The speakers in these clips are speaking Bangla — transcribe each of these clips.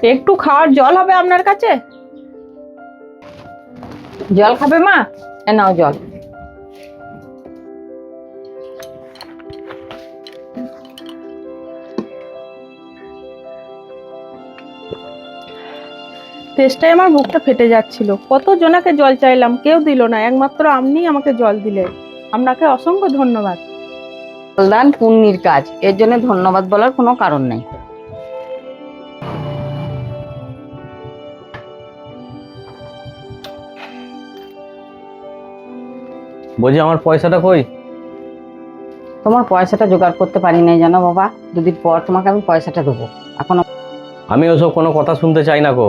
একটু খাওয়ার জল হবে আপনার কাছে? জল খাবে মা? এ নাও জল। তেষ্টায় আমার বুকটা ফেটে যাচ্ছিল, কত জনাকে জল চাইলাম, কেউ দিল না, একমাত্র আপনি আমাকে জল দিলেন। আপনাকে অসংখ্য ধন্যবাদ। জলদান পুণ্যির কাজ, এর জন্য ধন্যবাদ বলার কোনো কারণ নেই। বলছি আমার পয়সাটা কই? তোমার পয়সাটা জোগাড় করতে পারি নাই জানো বাবা, দুদিন পর তোমাকে আমি পয়সাটা দেবো। এখন আমি ওসব কোনো কথা শুনতে চাই না গো।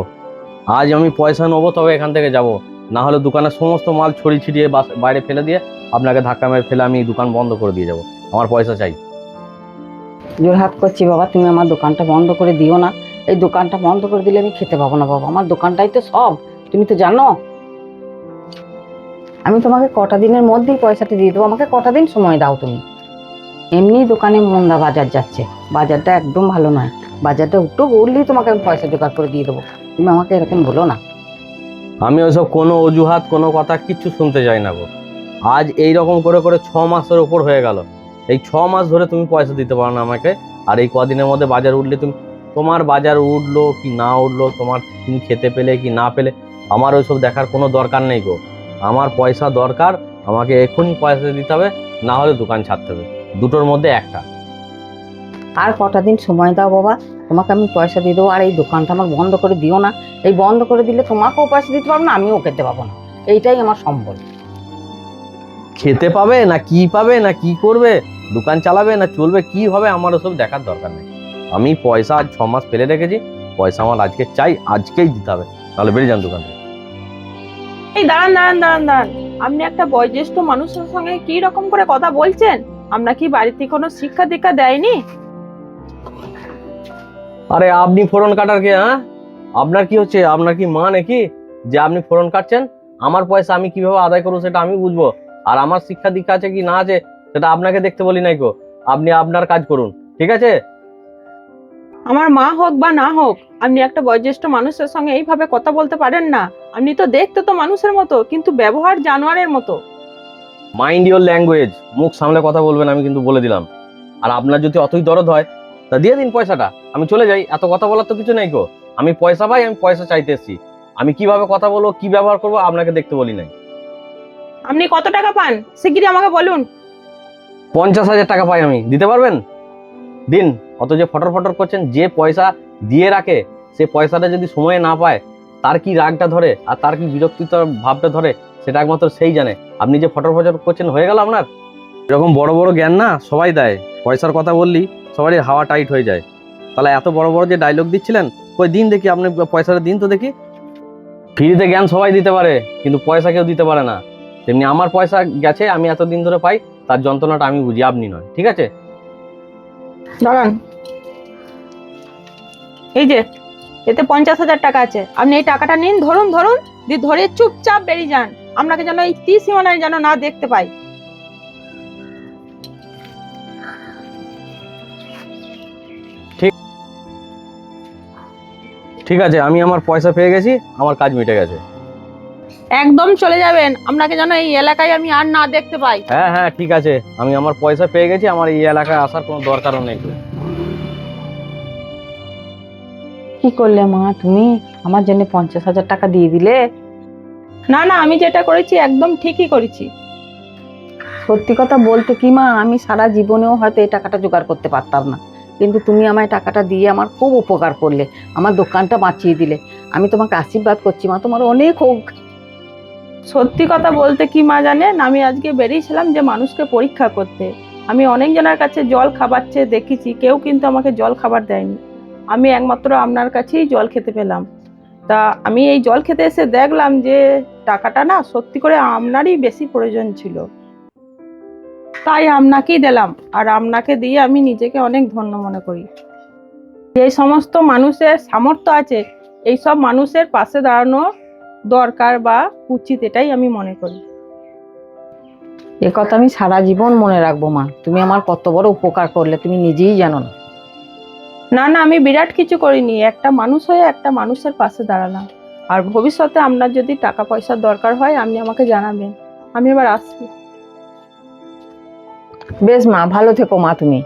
আজ আমি পয়সা নেবো তবে এখান থেকে যাব, না হলে দোকানের সমস্ত মাল ছড়িয়ে ছিটিয়ে বাইরে ফেলে দিয়ে আপনাকে ধাক্কা মেরে ফেলে আমি দোকান বন্ধ করে দিয়ে যাব। আমার পয়সা চাই। জোরহাট করছি বাবা, তুমি আমার দোকানটা বন্ধ করে দিও না। এই দোকানটা বন্ধ করে দিলে আমি খেতে পাবো না বাবা, আমার দোকানটাই তো সব, তুমি তো জানো। আমি তোমাকে কটা দিনের মধ্যেই পয়সাটা দিয়ে দেবো, আমাকে কটা দিন সময় দাও তুমি। এমনি দোকানে মন্দা বাজার যাচ্ছে, বাজারটা একদম ভালো নয়, বাজারটা একটু উঠলেই তোমাকে আমি পয়সা জোগাড় করে দিয়ে দেবো, তুমি আমাকে এরকম বলো না। আমি ওসব কোনো অজুহাত কোনো কথা কিচ্ছু শুনতে চাই না গো। আজ এই রকম করে করে 6 মাসের ওপর হয়ে গেল, এই 6 মাস ধরে তুমি পয়সা দিতে পারো না আমাকে। আর এই কদিনের মধ্যে বাজার উঠলে তোমার বাজার উঠলো কি না উঠলো, তুমি খেতে পেলে কি না পেলে, আমার ওইসব দেখার কোনো দরকার নেই গো। আমার পয়সা দরকার, আমাকে এখনই পয়সা দিতে হবে, না হলে দোকান ছাড়তে হবে, দুটোর মধ্যে একটা। আর কটা দিন সময় দাও বাবা, তোমাকে আমি পয়সা দিয়ে দেবো। আর এই দোকানটা আমার বন্ধ করে দিও না, এই বন্ধ করে দিলে তোমাকেও পয়সা দিতে পারবো না, আমিও খেতে পাবো না, এইটাই আমার সম্বল। খেতে পাবে না কি পাবে না কি করবে, দোকান চালাবে না চলবে, কি হবে, আমার ওসব দেখার দরকার নেই। আমি পয়সা আজ 6 মাস ফেলে রেখেছি, পয়সা আমার আজকে চাই, আজকেই দিতে হবে, তাহলে বেরিয়ে যান দোকান থেকে। এই দাঁড়ান দাঁড়ান দাঁড়ান দাঁড়ান, আপনি একটা বয়োজ্যেষ্ঠ মানুষের সঙ্গে কি রকম করে কথা বলছেন? আপনার কি বাড়িতে কোনো শিক্ষা দীক্ষা দেয়নি? আরে আপনি ফোড়ন কাটার কে? হ্যাঁ, আপনার কি হচ্ছে? আপনার কি মা নাকি যে আপনি ফোড়ন কাটছেন? আমার পয়সা আমি কিভাবে আদায় করবো সেটা আমি বুঝবো, আর আমার শিক্ষা দীক্ষা আছে কি না আছে সেটা আপনাকে দেখতে বলি নাই গো। আপনি আপনার কাজ করুন, ঠিক আছে? আমার মা হোক বা না হোক, আপনি একটা বয়োজ্যেষ্ঠ মানুষের সঙ্গে এইভাবে কথা বলতে পারেন না। আপনি তো দেখতে তো মানুষের মতো, কিন্তু ব্যবহার জানোয়ারের মতো। মাইন্ড ইওর ল্যাঙ্গুয়েজ, মুখ সামলে কথা বলবেন, আমি কিন্তু বলে দিলাম। আর আপনার যদি অতই দরদ হয় তা দিয়ে দিন পয়সাটা, আমি চলে যাই, এত কথা বলার তো কিছু নেই গো। আমি পয়সা পাই, আমি পয়সা চাইতে এসেছি, আমি কিভাবে কথা বলবো কি ব্যবহার করবো আপনাকে দেখতে বলি নাই। আপনি কত টাকা পান শিগগিরই আমাকে বলুন। 50,000 টাকা পাই আমি, দিতে পারবেন? দিন। অত যে ফটর ফটর করছেন, যে পয়সা দিয়ে রাখে সে পয়সাটা যদি সময়ে না পায় তার কি রাগটা ধরে আর তার কি বিরক্তিকর ভাবটা ধরে সেটা একমাত্র সেই জানে। আপনি যে ফটর ফটর করছেন হয়ে গেল আপনার। এরকম বড় বড় জ্ঞান না সবাই দেয়, পয়সার কথা বললি সবারই হাওয়া টাইট হয়ে যায়। তাহলে এত বড় বড় যে ডায়লগ দিচ্ছিলেন, ওই দিন দেখি আপনি পয়সাটা দিন তো দেখি। ফ্রিতে জ্ঞান সবাই দিতে পারে, কিন্তু পয়সা কেউ দিতে পারে না। তেমনি আমার পয়সা গেছে, আমি এতদিন ধরে পাই, তার যন্ত্রণাটা আমি বুঝি, আপনি নয়, ঠিক আছে? দাঁড়ান, এই যে এতে 50,000 টাকা আছে, আপনি এই টাকাটা নিন, ধরুন ধরুন, দিয়ে ধরে চুপচাপ বেরিয়ে যান। আপনাকে যেন এই ত্রিসীমানায় যেন না দেখতে পাই। ঠিক আছে, আমি আমার পয়সা পেয়ে গেছি, আমার কাজ মিটে গেছে। একদম চলে যাবেন, আপনাকে যেন এই এলাকায় আমি আর না দেখতে পাই। হ্যাঁ হ্যাঁ ঠিক আছে, আমি আমার পয়সা পেয়ে গেছি, আমার এই এলাকায় আসার কোনো দরকারও নেই। কি করলে মা তুমি, আমার জন্য 50,000 টাকা দিয়ে দিলে? না না, আমি যেটা করেছি একদম ঠিকই করেছি। সত্যি কথা বলতে কি মা, আমি সারা জীবনেও হয়তো এই টাকাটা জোগাড় করতে পারতাম না, কিন্তু তুমি আমায় টাকাটা দিয়ে আমার খুব উপকার করলে, আমার দোকানটা বাঁচিয়ে দিলে। আমি তোমাকে আশীর্বাদ করছি মা, তোমার অনেক হোক। সত্যি কথা বলতে কি মা জানেন, আমি আজকে বেরিয়েছিলাম যে মানুষকে পরীক্ষা করতে। আমি অনেক জনের কাছে জল খাবার চেয়ে দেখেছি, কেউ কিন্তু আমাকে জল খাবার দেয়নি। আমি একমাত্র আপনার কাছেই জল খেতে পেলাম। তা আমি এই জল খেতে এসে দেখলাম যে টাকাটা না সত্যি করে আপনারই বেশি প্রয়োজন ছিল, তাই আপনাকেই দিলাম। আর আপনাকে দিয়ে আমি নিজেকে অনেক ধন্য মনে করি। যে সমস্ত মানুষের সামর্থ্য আছে, এই সব মানুষের পাশে দাঁড়ানো দরকার বা উচিত, এটাই আমি মনে করি। এ কথা আমি সারা জীবন মনে রাখবো মা, তুমি আমার কত বড় উপকার করলে তুমি নিজেই জানো না। না না, আমি বিরাট কিছু করিনি, একটা মানুষ হয়ে একটা মানুষের পাশে দাঁড়ালাম। আর ভবিষ্যতে আপনার যদি টাকা পয়সার দরকার হয় আপনি আমাকে জানাবেন। আমি এবার আসছি। বেশ মা, ভালো থেকো মা তুমি।